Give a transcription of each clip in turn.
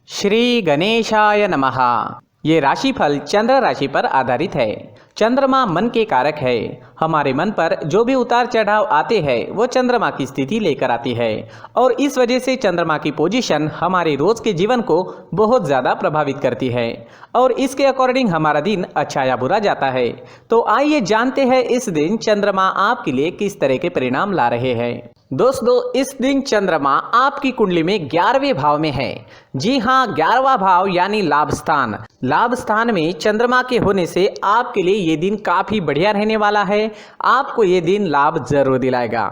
श्री गणेशाय नमः। ये राशिफल चंद्र राशि पर आधारित है। चंद्रमा मन के कारक है। हमारे मन पर जो भी उतार चढ़ाव आते हैं वो चंद्रमा की स्थिति लेकर आती है और इस वजह से चंद्रमा की पोजीशन हमारे रोज के जीवन को बहुत ज़्यादा प्रभावित करती है और इसके अकॉर्डिंग हमारा दिन अच्छा या बुरा जाता है। तो आइए जानते हैं इस दिन चंद्रमा आपके लिए किस तरह के परिणाम ला रहे हैं। दोस्तों, इस दिन चंद्रमा आपकी कुंडली में 11वें भाव में है। जी हाँ, 11वां भाव यानी लाभ स्थान। लाभ स्थान में चंद्रमा के होने से आपके लिए ये दिन काफी बढ़िया रहने वाला है। आपको ये दिन लाभ जरूर दिलाएगा।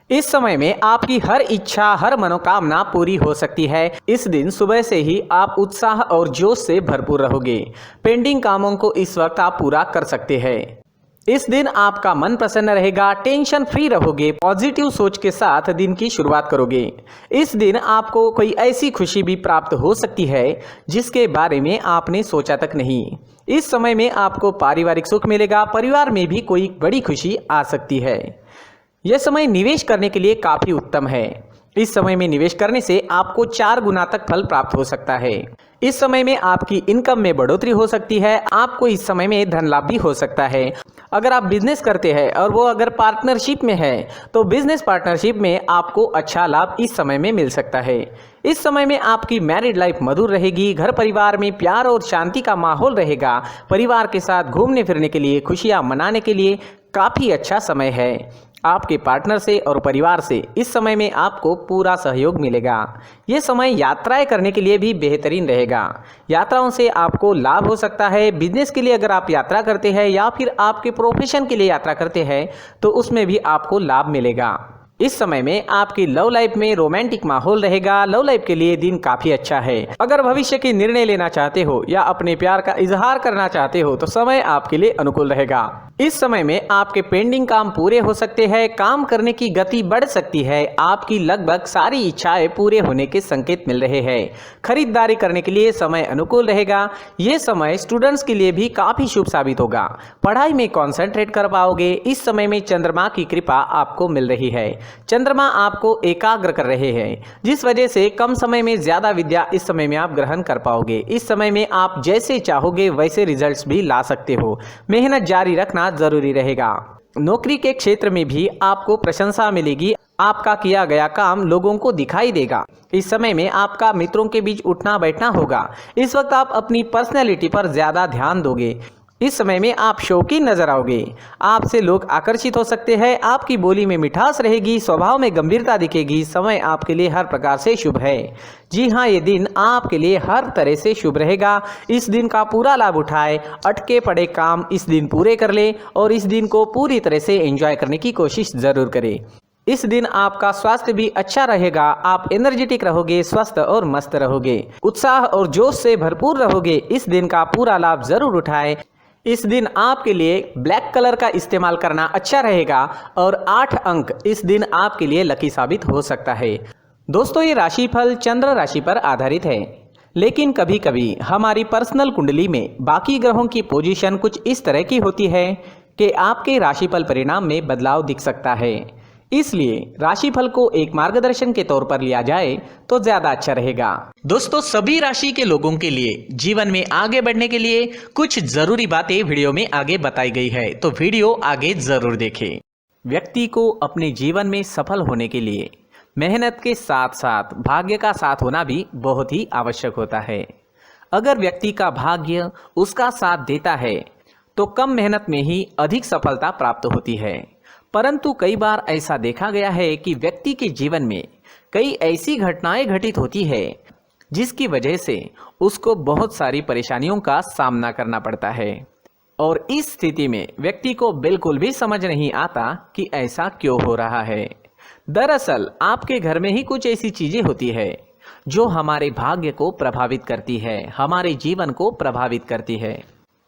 इस समय में आपकी हर इच्छा, हर मनोकामना पूरी हो सकती है। इस दिन सुबह से ही आप उत्साह और जोश से भरपूर रहोगे। पेंडिंग कामों को इस वक्त आप पूरा कर सकते हैं। इस दिन आपका मन प्रसन्न रहेगा, टेंशन फ्री रहोगे, पॉजिटिव सोच के साथ दिन की शुरुआत करोगे। इस दिन आपको कोई ऐसी खुशी भी प्राप्त हो सकती है जिसके बारे में आपने सोचा तक नहीं। इस समय में आपको पारिवारिक सुख मिलेगा, परिवार में भी कोई बड़ी खुशी आ सकती है। यह समय निवेश करने के लिए काफी उत्तम है। इस समय में निवेश करने से आपको 4 गुना तक फल प्राप्त हो सकता है। इस समय में आपकी इनकम में बढ़ोतरी हो सकती है। आपको इस समय में धन लाभ भी हो सकता है। अगर आप बिजनेस करते हैं और वो अगर पार्टनरशिप में है तो बिजनेस पार्टनरशिप में आपको अच्छा लाभ इस समय में मिल सकता है। इस समय में आपकी मैरिड लाइफ मधुर रहेगी। घर परिवार में प्यार और शांति का माहौल रहेगा। परिवार के साथ घूमने फिरने के लिए, खुशियां मनाने के लिए काफ़ी अच्छा समय है। आपके पार्टनर से और परिवार से इस समय में आपको पूरा सहयोग मिलेगा। ये समय यात्राएं करने के लिए भी बेहतरीन रहेगा। यात्राओं से आपको लाभ हो सकता है। बिजनेस के लिए अगर आप यात्रा करते हैं या फिर आपके प्रोफेशन के लिए यात्रा करते हैं तो उसमें भी आपको लाभ मिलेगा। इस समय में आपकी लव लाइफ में रोमांटिक माहौल रहेगा। लव लाइफ के लिए दिन काफी अच्छा है। अगर भविष्य के निर्णय लेना चाहते हो या अपने प्यार का इजहार करना चाहते हो तो समय आपके लिए अनुकूल रहेगा। इस समय में आपके पेंडिंग काम पूरे हो सकते हैं। काम करने की गति बढ़ सकती है। आपकी लगभग सारी इच्छाएं पूरे होने के संकेत मिल रहे हैं। खरीदारी करने के लिए समय अनुकूल रहेगा। ये समय स्टूडेंट्स के लिए भी काफी शुभ साबित होगा। पढ़ाई में कॉन्सेंट्रेट कर पाओगे। इस समय में चंद्रमा की कृपा आपको मिल रही है। चंद्रमा आपको एकाग्र कर रहे हैं जिस वजह से कम समय में ज्यादा विद्या इस समय में आप ग्रहण कर पाओगे। इस समय में आप जैसे चाहोगे वैसे रिजल्ट्स भी ला सकते हो। मेहनत जारी रखना जरूरी रहेगा। नौकरी के क्षेत्र में भी आपको प्रशंसा मिलेगी। आपका किया गया काम लोगों को दिखाई देगा। इस समय में आपका मित्रों के बीच उठना बैठना होगा। इस वक्त आप अपनी पर्सनैलिटी पर ज्यादा ध्यान दोगे। इस समय में आप शौकीन नजर आओगे। आपसे लोग आकर्षित हो सकते हैं। आपकी बोली में मिठास रहेगी, स्वभाव में गंभीरता दिखेगी। समय आपके लिए हर प्रकार से शुभ है। जी हाँ, ये दिन आपके लिए हर तरह से शुभ रहेगा। इस दिन का पूरा लाभ उठाए। अटके पड़े काम इस दिन पूरे कर ले और इस दिन को पूरी तरह से एंजॉय करने की कोशिश जरूर करें। इस दिन आपका स्वास्थ्य भी अच्छा रहेगा। आप एनर्जेटिक रहोगे, स्वस्थ और मस्त रहोगे, उत्साह और जोश से भरपूर रहोगे। इस दिन का पूरा लाभ जरूर उठाएं। इस दिन आपके लिए ब्लैक कलर का इस्तेमाल करना अच्छा रहेगा और 8 अंक इस दिन आपके लिए लकी साबित हो सकता है। दोस्तों, ये राशिफल चंद्र राशि पर आधारित है, लेकिन कभी कभी हमारी पर्सनल कुंडली में बाकी ग्रहों की पोजीशन कुछ इस तरह की होती है कि आपके राशिफल परिणाम में बदलाव दिख सकता है। इसलिए राशिफल को एक मार्गदर्शन के तौर पर लिया जाए तो ज्यादा अच्छा रहेगा। दोस्तों, सभी राशि के लोगों के लिए जीवन में आगे बढ़ने के लिए कुछ जरूरी बातें वीडियो में आगे बताई गई है, तो वीडियो आगे जरूर देखें। व्यक्ति को अपने जीवन में सफल होने के लिए मेहनत के साथ साथ भाग्य का साथ होना भी बहुत ही आवश्यक होता है। अगर व्यक्ति का भाग्य उसका साथ देता है तो कम मेहनत में ही अधिक सफलता प्राप्त होती है। परंतु कई बार ऐसा देखा गया है कि व्यक्ति के जीवन में कई ऐसी घटनाएं घटित होती है जिसकी वजह से उसको बहुत सारी परेशानियों का सामना करना पड़ता है और इस स्थिति में व्यक्ति को बिल्कुल भी समझ नहीं आता कि ऐसा क्यों हो रहा है। दरअसल आपके घर में ही कुछ ऐसी चीजें होती है जो हमारे भाग्य को प्रभावित करती है, हमारे जीवन को प्रभावित करती है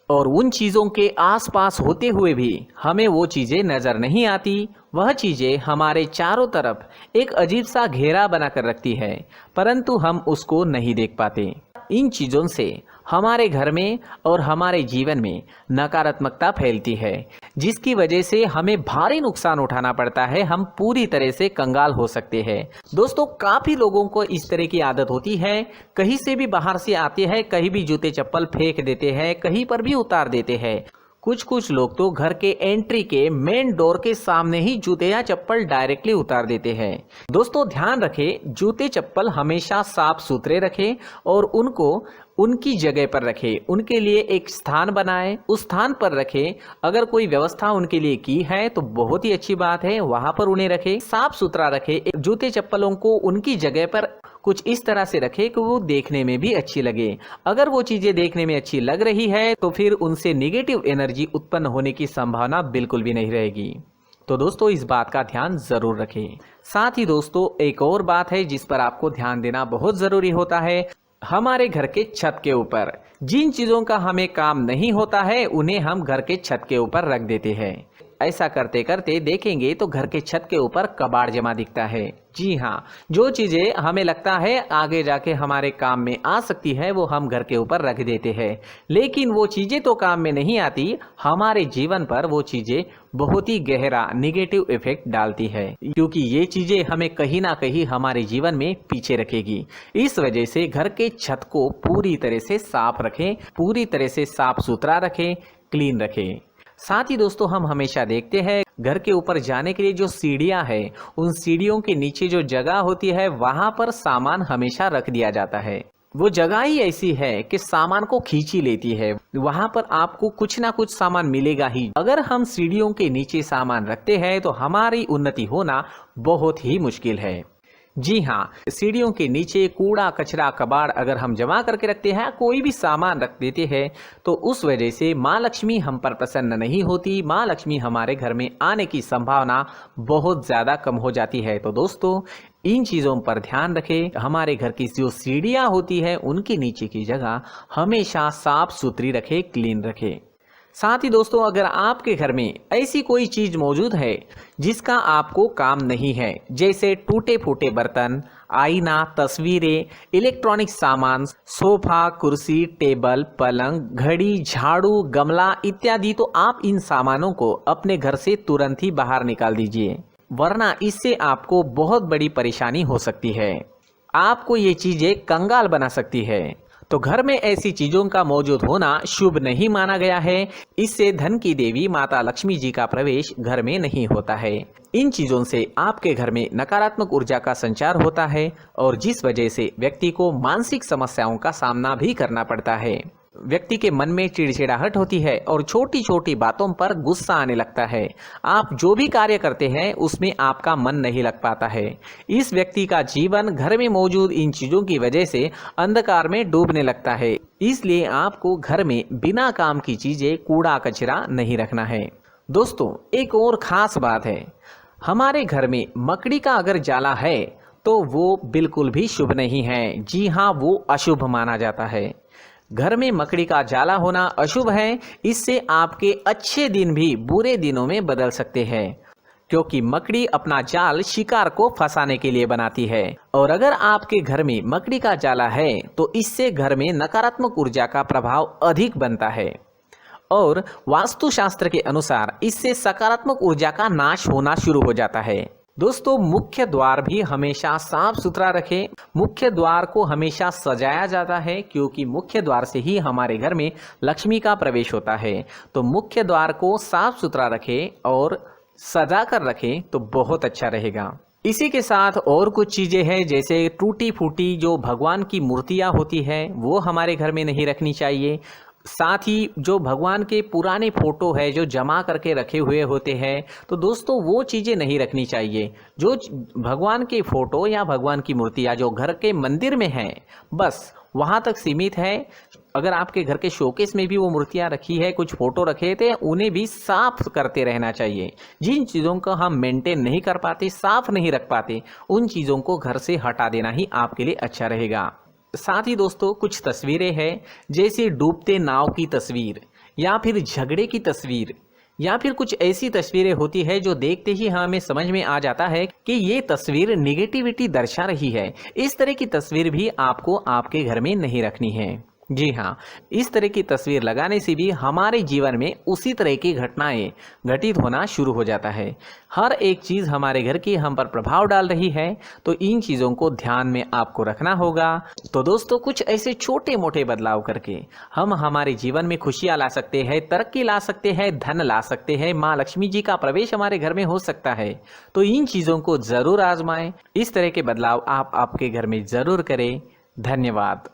और उन चीज़ों के आसपास होते हुए भी हमें वो चीज़ें नज़र नहीं आती। वह चीज़ें हमारे चारों तरफ एक अजीब सा घेरा बनाकर रखती है, परंतु हम उसको नहीं देख पाते। इन चीज़ों से हमारे घर में और हमारे जीवन में नकारात्मकता फैलती है, जिसकी वजह से हमें भारी नुकसान उठाना पड़ता है। हम पूरी तरह से कंगाल हो सकते हैं। दोस्तों, काफ़ी लोगों को इस तरह की आदत होती है, कहीं से भी बाहर से आते हैं, कहीं भी जूते चप्पल फेंक देते हैं, कहीं पर भी उतार देते हैं। कुछ लोग तो घर के एंट्री के मेन डोर के सामने ही जूते या चप्पल डायरेक्टली उतार देते हैं। दोस्तों, ध्यान रखें, जूते चप्पल हमेशा साफ सुथरे रखें और उनको उनकी जगह पर रखें। उनके लिए एक स्थान बनाएं, उस स्थान पर रखें। अगर कोई व्यवस्था उनके लिए की है तो बहुत ही अच्छी बात है, वहां पर उन्हें रखें, साफ सुथरा रखें। जूते चप्पलों को उनकी जगह पर कुछ इस तरह से रखें कि वो देखने में भी अच्छी लगे। अगर वो चीजें देखने में अच्छी लग रही है तो फिर उनसे नेगेटिव एनर्जी उत्पन्न होने की संभावना बिल्कुल भी नहीं रहेगी। तो दोस्तों, इस बात का ध्यान जरूर रखें। साथ ही दोस्तों, एक और बात है जिस पर आपको ध्यान देना बहुत जरूरी होता है। हमारे घर के छत के ऊपर जिन चीजों का हमें काम नहीं होता है उन्हें हम घर के छत के ऊपर रख देते हैं। ऐसा करते करते देखेंगे तो घर के छत के ऊपर कबाड़ जमा दिखता है। जी हाँ, जो चीजें हमें लगता है आगे जाके हमारे काम में आ सकती है वो हम घर के ऊपर रख देते हैं, लेकिन वो चीजें तो काम में नहीं आती। हमारे जीवन पर वो चीजें बहुत ही गहरा नेगेटिव इफेक्ट डालती है, क्योंकि ये चीजें हमें कहीं ना कहीं हमारे जीवन में पीछे रखेगी। इस वजह से घर के छत को पूरी तरह से साफ रखें, पूरी तरह से साफ सुथरा रखें, क्लीन रखें। साथ ही दोस्तों, हम हमेशा देखते हैं घर के ऊपर जाने के लिए जो सीढ़ियां हैं, उन सीढ़ियों के नीचे जो जगह होती है वहां पर सामान हमेशा रख दिया जाता है। वो जगह ही ऐसी है कि सामान को खींची लेती है, वहां पर आपको कुछ ना कुछ सामान मिलेगा ही। अगर हम सीढ़ियों के नीचे सामान रखते हैं तो हमारी उन्नति होना बहुत ही मुश्किल है। जी हाँ, सीढ़ियों के नीचे कूड़ा कचरा कबाड़ अगर हम जमा करके रखते हैं, कोई भी सामान रख देते हैं, तो उस वजह से माँ लक्ष्मी हम पर प्रसन्न नहीं होती। माँ लक्ष्मी हमारे घर में आने की संभावना बहुत ज़्यादा कम हो जाती है। तो दोस्तों, इन चीज़ों पर ध्यान रखें। हमारे घर की जो सीढ़ियाँ होती है उनके नीचे की जगह हमेशा साफ सुथरी रखें, क्लीन रखें। साथ ही दोस्तों, अगर आपके घर में ऐसी कोई चीज मौजूद है जिसका आपको काम नहीं है, जैसे टूटे फूटे बर्तन, आईना, तस्वीरें, इलेक्ट्रॉनिक सामान, सोफा, कुर्सी, टेबल, पलंग, घड़ी, झाड़ू, गमला इत्यादि, तो आप इन सामानों को अपने घर से तुरंत ही बाहर निकाल दीजिए, वरना इससे आपको बहुत बड़ी परेशानी हो सकती है। आपको ये चीजें कंगाल बना सकती है। तो घर में ऐसी चीजों का मौजूद होना शुभ नहीं माना गया है। इससे धन की देवी माता लक्ष्मी जी का प्रवेश घर में नहीं होता है। इन चीजों से आपके घर में नकारात्मक ऊर्जा का संचार होता है और जिस वजह से व्यक्ति को मानसिक समस्याओं का सामना भी करना पड़ता है। व्यक्ति के मन में चिड़चिड़ाहट होती है और छोटी छोटी बातों पर गुस्सा आने लगता है। आप जो भी कार्य करते हैं उसमें आपका मन नहीं लग पाता है। इस व्यक्ति का जीवन घर में मौजूद इन चीजों की वजह से अंधकार में डूबने लगता है। इसलिए आपको घर में बिना काम की चीजें, कूड़ा कचरा नहीं रखना है। दोस्तों, एक और खास बात है, हमारे घर में मकड़ी का अगर जाला है तो वो बिल्कुल भी शुभ नहीं है। जी हाँ, वो अशुभ माना जाता है। घर में मकड़ी का जाला होना अशुभ है। इससे आपके अच्छे दिन भी बुरे दिनों में बदल सकते हैं, क्योंकि मकड़ी अपना जाल शिकार को फंसाने के लिए बनाती है। और अगर आपके घर में मकड़ी का जाला है तो इससे घर में नकारात्मक ऊर्जा का प्रभाव अधिक बनता है और वास्तुशास्त्र के अनुसार इससे सकारात्मक ऊर्जा का नाश होना शुरू हो जाता है। दोस्तों, मुख्य द्वार भी हमेशा साफ सुथरा रखें। मुख्य द्वार को हमेशा सजाया जाता है, क्योंकि मुख्य द्वार से ही हमारे घर में लक्ष्मी का प्रवेश होता है। तो मुख्य द्वार को साफ सुथरा रखें और सजा कर रखें तो बहुत अच्छा रहेगा। इसी के साथ और कुछ चीज़ें हैं, जैसे टूटी फूटी जो भगवान की मूर्तियाँ होती है वो हमारे घर में नहीं रखनी चाहिए। साथ ही जो भगवान के पुराने फोटो है जो जमा करके रखे हुए होते हैं, तो दोस्तों वो चीज़ें नहीं रखनी चाहिए। जो भगवान के फोटो या भगवान की मूर्तियाँ जो घर के मंदिर में हैं, बस वहाँ तक सीमित है। अगर आपके घर के शोकेस में भी वो मूर्तियाँ रखी है, कुछ फोटो रखे थे, उन्हें भी साफ करते रहना चाहिए। जिन चीज़ों को हम मेंटेन नहीं कर पाते, साफ नहीं रख पाते, उन चीज़ों को घर से हटा देना ही आपके लिए अच्छा रहेगा। साथ ही दोस्तों, कुछ तस्वीरें हैं, जैसे डूबते नाव की तस्वीर या फिर झगड़े की तस्वीर या फिर कुछ ऐसी तस्वीरें होती है जो देखते ही हमें समझ में आ जाता है कि ये तस्वीर निगेटिविटी दर्शा रही है। इस तरह की तस्वीर भी आपको आपके घर में नहीं रखनी है। जी हाँ, इस तरह की तस्वीर लगाने से भी हमारे जीवन में उसी तरह की घटनाएं घटित होना शुरू हो जाता है। हर एक चीज़ हमारे घर की हम पर प्रभाव डाल रही है, तो इन चीज़ों को ध्यान में आपको रखना होगा। तो दोस्तों, कुछ ऐसे छोटे मोटे बदलाव करके हम हमारे जीवन में खुशियाँ ला सकते हैं, तरक्की ला सकते हैं, धन ला सकते हैं, माँ लक्ष्मी जी का प्रवेश हमारे घर में हो सकता है। तो इन चीज़ों को ज़रूर आजमाएं। इस तरह के बदलाव आप आपके घर में ज़रूर करें। धन्यवाद।